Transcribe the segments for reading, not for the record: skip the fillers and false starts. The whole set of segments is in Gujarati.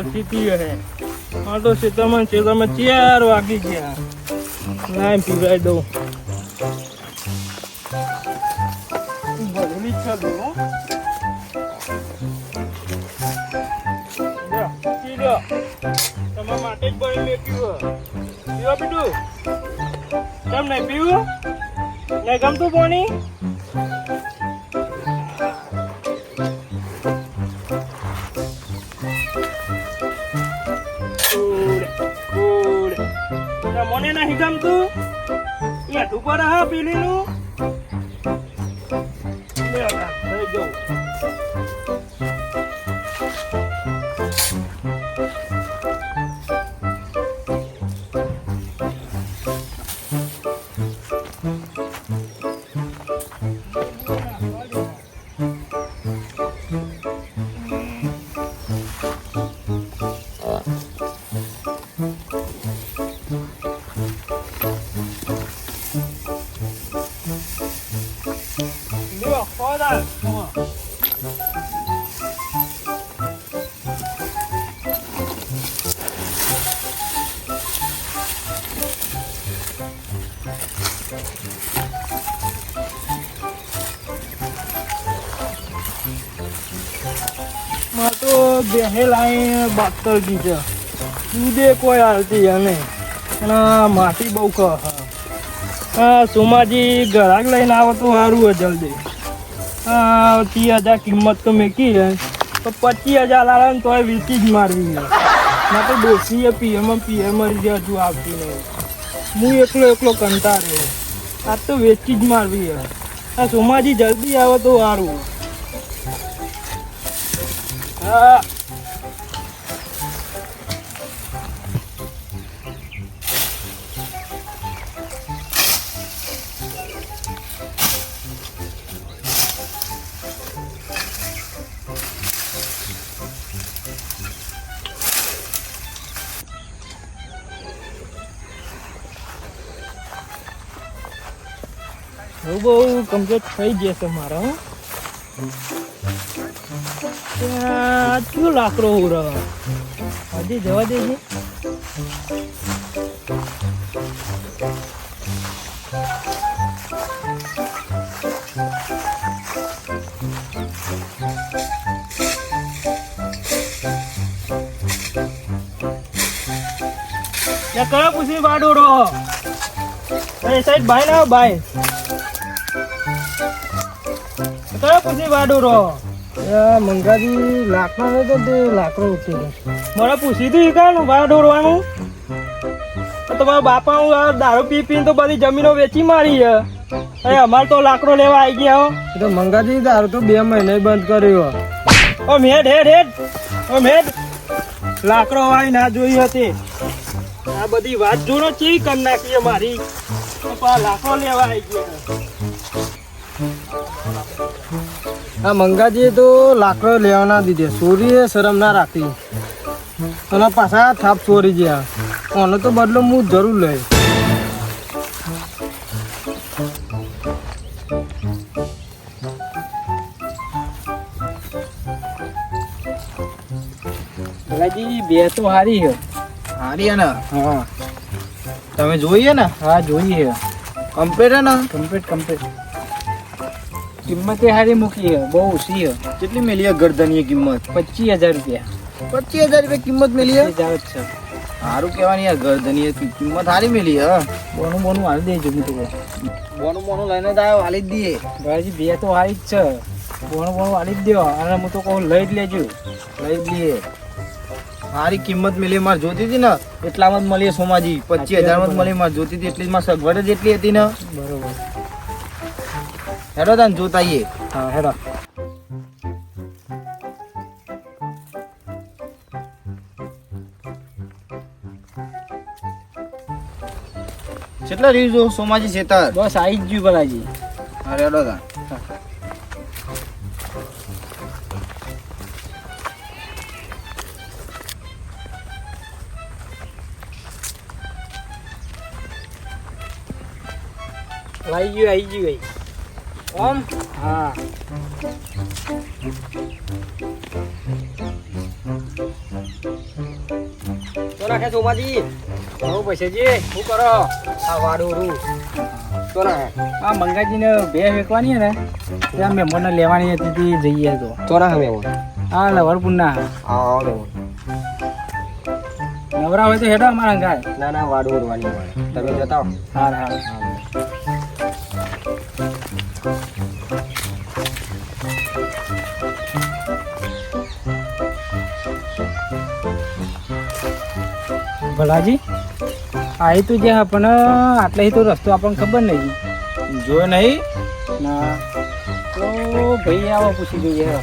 સ્થિતિ હે આ તો ક્ષેત્રમાં 4 વાગી ગયા લાઈન પીવડાવી દઉં ભરેલી છે દો તમારા માટે જ બની મેં પીવું પીવા પીધું કેમ નહીં પીવું નહીં ગમતું પાણી મને નહીં ગમતું તું પર હા પીલીનું થઈ જવું માં તો બેહેલાઈ બાત કરી છે દૂધે કોઈ હાલતી અને માટી બહુ કહ હા સોમાજી ગ્રાહક લઈને આવો તો સારું હોય જલ્દી 30,000 કિંમત તો મેકી હે તો 25,000 લાવે ને તોય વીસી જ મારવી હે ના તો ડોસીએ પીએમ હજુ આવતી નહીં હું એકલો કંટાળે આ તો વેચી જ મારવી હે આ સોમાજી જલ્દી આવે તો સારું હા બહુ કમ્પ્લીટ થઈ જશે મારા શું લાકડો હજી જવા દેજે કયા પૂછી વાડો રહો સાઈડ ભાઈ ના ભાઈ કયા પૂછી વાડો રહો મંગાજી લાકડા નહીં તો તે લાકડો ઉઠી મને પૂછી તું કાનું ભાઈ દોરવાનું તમારા બાપા દારૂ પીને તો બધી જમીનો વેચી મારી છે અરે અમારે તો લાકડો લેવા આવી ગયા હો તો મંગાજી દારૂ તો 2 મહિને બંધ કર્યો ઓ હેડ લાકડો વાળી ના જોઈ હતી આ બધી વાત જોડો ચી કરી નાખી મારી લાકડો લેવા આવી ગયા આ મંગાજીએ તો લાકડો લેવા ના દીધે ચોરીએ શરમ ના રાખી અને પાછા થાપ ચોરી ગયા આનો તો બદલો હું જરૂર લઈ મંગાજી બે તો હારી છે હારી ને હા તમે જોઈએ ને હા જોઈએ કમ્પ્લીટ હે ને કમ્પ્લીટ કિંમત હારી મૂકી છે બહુ ઓછી છે કેટલી મેલી છે ગરદનીય કિંમત 25,000 રૂપિયા 25,000 રૂપિયા કિંમત મેલી છે જાવ જ છે સારું કહેવાની યાર ગરદનીય કિંમત સારી મેલી હે બોનું હાલ દેજો હું તો બોનું લઈને જ આવ્યો હાલી જ દઈએ ભાઈજી બે તો હારી જ છે બોનું હાલી જ દો અને હું તો કહું લઈ જ લેજો લઈ જ લઈએ સારી કિંમત મેલી મારે જોતી હતી ને એટલામાં જ મળી સોમાજી 25,000 માં જ મળી મારે જોતી હતી એટલી જ માં સગવડ જ એટલી હતી ને બરોબર હેડો તાન જોતા આવીએ હા હેડો કેટલા રીવ જો સોમાજી છેતર બસ આવી જ ગયું ભલાજી અરે હેડો તાન આવી ગયું ઓમ હા તો નાખે સોમાજી બહુ પૈસાજી શું કરો આ વાડું રૂ તો નાખે આ મંગાજીને બે વેચવાની છે ને ત્યાં મહેમાનને લેવાની હતી તે જઈએ તો નાખે મેમો હા લવરપુરના આવો મેમો નવરા હોય તો હેડો અમારા ગાય ના ના વાડું ઉડવાની મળે તમે જતા હો હા હા ભલાજી આ તો જે આપણને આટલે તો રસ્તો આપણને ખબર નહીં જોયો નહીં ના તો ભાઈ આવો પૂછી જોઈએ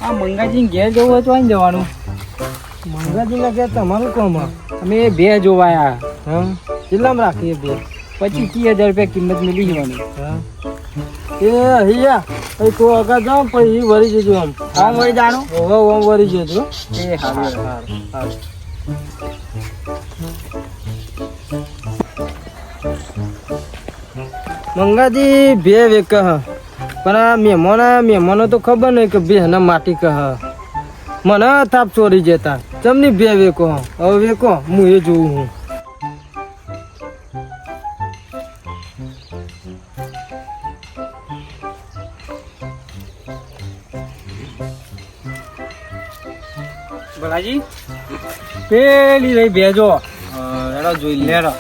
આ મંગાજી ઘેર જવું હોય તો અહીં જવાનું મંગાજીના ઘેર તમારું કોમ અમે બે જોવાયા હા કેટલામાં રાખીએ બે 25,000 રૂપિયા કિંમત મિલી જવાની હા એ અહીંયા તો આગળ જાઓ પછી વળી જજો આમ ઓમ વળી જાણું ઓમ વળી જજો એ હારું હારું હારું મંગાજી બે વેક પણ આ મહેમાનો તો ખબર નહીં કે બે હના માટી કહ મને થાપ ચોરી જતા ચમની બે વેકો હવે વેકો હું એ જોઉં હું ભલાજી પેલી રહી બેજો એનો જોઈ લે લેરો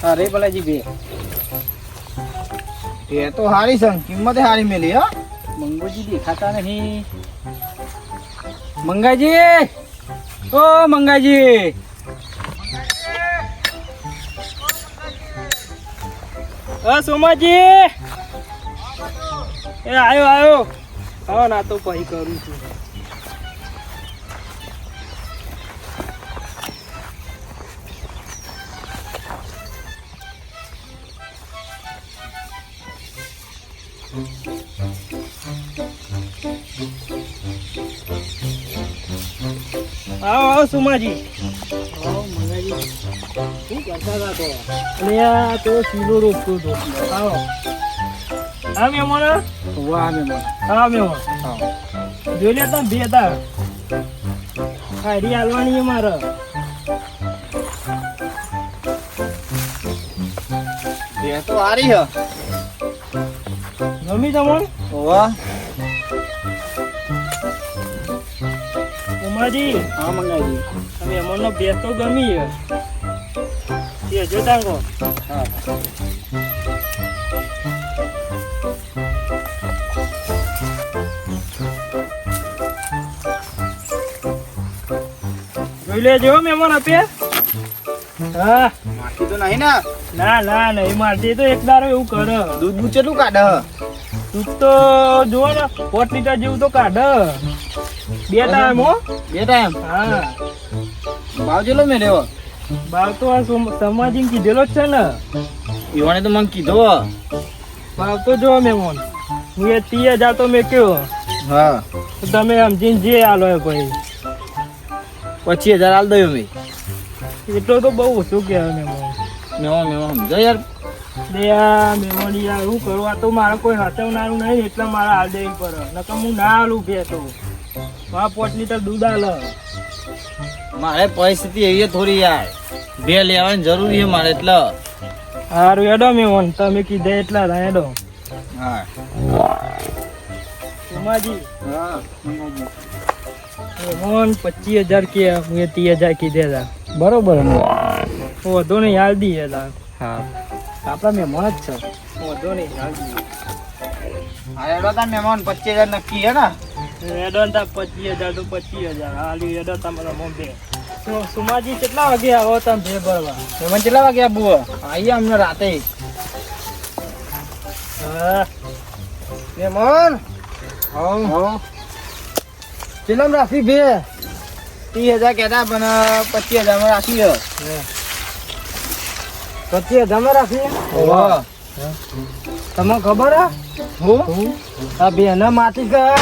અરે ભલાજી બે એ તો હારી છે કિંમતે હારી મેલી હા મંગોજી દેખાતા નહીં મંગાજી ઓ મંગાજી સોમાજી એ આયો આવો ના તો પછી કરું છું આવો સુમાજી આવો મંગાજી શું કરતા હતા તો અને આ તો શીલો રોકતો હતો આવો હા મહેમાન વાહ મહેમાન હા મહેમાન જોઈ લે તમે બે હતા હારી હાલવાની છે મારે એ તો હારી છે ગમી તમને વાહ ઉમાજી હા મંગાજી તમે મહેમાનનો બેસ તો ગમી છે જો તાંગો હા જોઈ લેજો મહેમાન આપે હા માટી તો નહીં ને ના ના નહીં મારતી તો એક દારો એવું કરે દૂધ બૂધ કેટલું કાઢે દૂધ તો જુઓ ને 4 લીટર જેવું તો કાઢે બે ટાઈમ હો બે ટાઈમ હા ભાવ જેલો મેં લેવો ભાવ તો આ સમાજી કીધેલો જ છે ને ઈવાને તો મને કીધો ભાવ તો જો મહેમાન હું એ 30,000 તો મેં કયો હા તો તમે સમજીને જે આલો એ ભાઈ 25,000 આલ દયો મેં એટલો તો બહુ ઓછું કહેવાય મહેમાન મેં સમજો યાર બે આ મહેમાન યાર શું કરું આ તો મારે કોઈ હાચવનારું નહીં એટલે મારે હાલ દેવી પડે નકર હું ના હાલું ભેતો મારા 5 લીટર દૂધ આલે મારે પરિસ્થિતિ એવી થોડી યાર બે લેવાની જરૂરી છે મારે એટલે સારું હેડો મહેમાન તમે કીધા એટલા હતા હેડો હા ઉમાજી હા મહેમાન 25,000 કે હું 30,000 કીધા હતા બરોબર વધો નહીં હાલ દઈએ હતા હા આપણા મહેમાન જ છે વધો નહીં હાલ દઈએ હા એડો તા મહેમાન 25,000 નક્કી હે ને હેડો ને 25,000 તો 25,000 હાલી હેડો તમારા મોંબે સુમાજી કેટલા વાગે આવો તમે ભે ભરવા મહેમાન કેટલા વાગે આબુ આવીએ અમને રાતે હા મહેમાન હા ચેલમ રાખી બે 30,000 કહેતા પણ 25,000 માં રાખી 25,000 માં રાખીએ વાહ તમને ખબર હે હું આ બેના માટી કા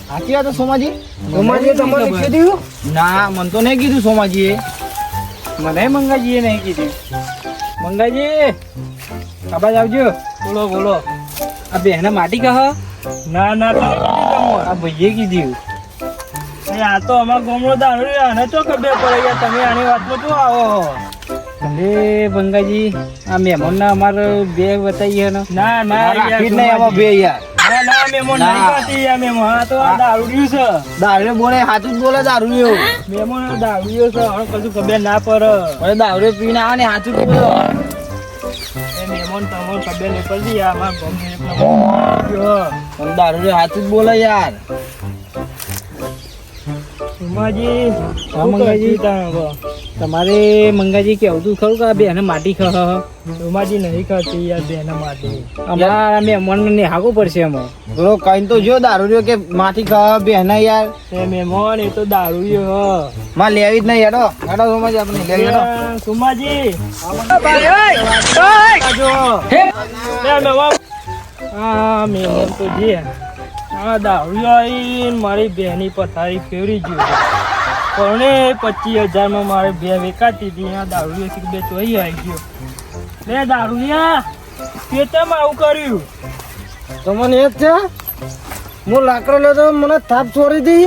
સાચી વાત છે સોમાજી સોમાજીએ તમને કીધું ના મને તો નહીં કીધું સોમાજીએ મને મંગાજીએ નહીં કીધું મંગાજી આબાજ આવજો બોલો બોલો આ બેહને માટી કહો ના ના તમે કીધું આ ભાઈએ કીધું આ તો અમારા ગામનો દારૂ આને તો ખબર પડે યાર તમે આની વાતમાં શું આવો અરે બંગાજી આ મહેમાનના અમારે બે બતાવીએ ને ના ના રાખી જ નહીં આમાં બે યાર ના ના મેમો ના. નહીં પાતી યાર મેમો આ તો આ દારૂડિયું છે દારૂ બોલે સાચું જ બોલે દારૂ મેમો દારૂડિયો છે હવે કશું ખબર ના પડે અરે દારૂ પીને આવે ને સાચું જ બોલો એ મેમોન તમને ખબર નહીં પડતી યાર અમારા ગામનો એક નંબર પણ દારૂ સાચું જ બોલે યાર સુમાજી હા, મંગાજી. તમારે મંગાજી કેવું તું ખરું કે આ બેને માટી ખહ સુમાજી નહીં ખાતી યાર બેના માટે અમારા મહેમાનને નિહાળવું પડશે એમાં પેલો કઈ તો જો દારૂ કે માથી ખાવા બેહના યાર એ મેમોન એ તો દારૂડિયો માં લેવી જ નહીં હેડો હેડો સોમાજી આપણે લેવી હેડો સુમાજી હા મેમોન તો જે આ દારૂડિયો આવીને મારી બેની પથારી ફેરવી ગયું પણ 25,000 મારે બે વેચાતી હતી આ દારૂડિયો બે ચોઈ આવી ગયો બે દારૂડિયા પેટમાં આવું કર્યું તમને એ જ છે હું લાકડો લેતો મને થાપ છોડી દી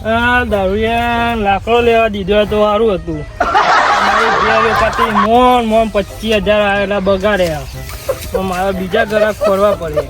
આ દારૂડિયા લાકડો લેવા દીધો તો સારું હતું મારી બે વેચાતી મોન 25,000 આવેલા બગાડ્યા તો મારા બીજા ગ્રાહક ખોરવા પડે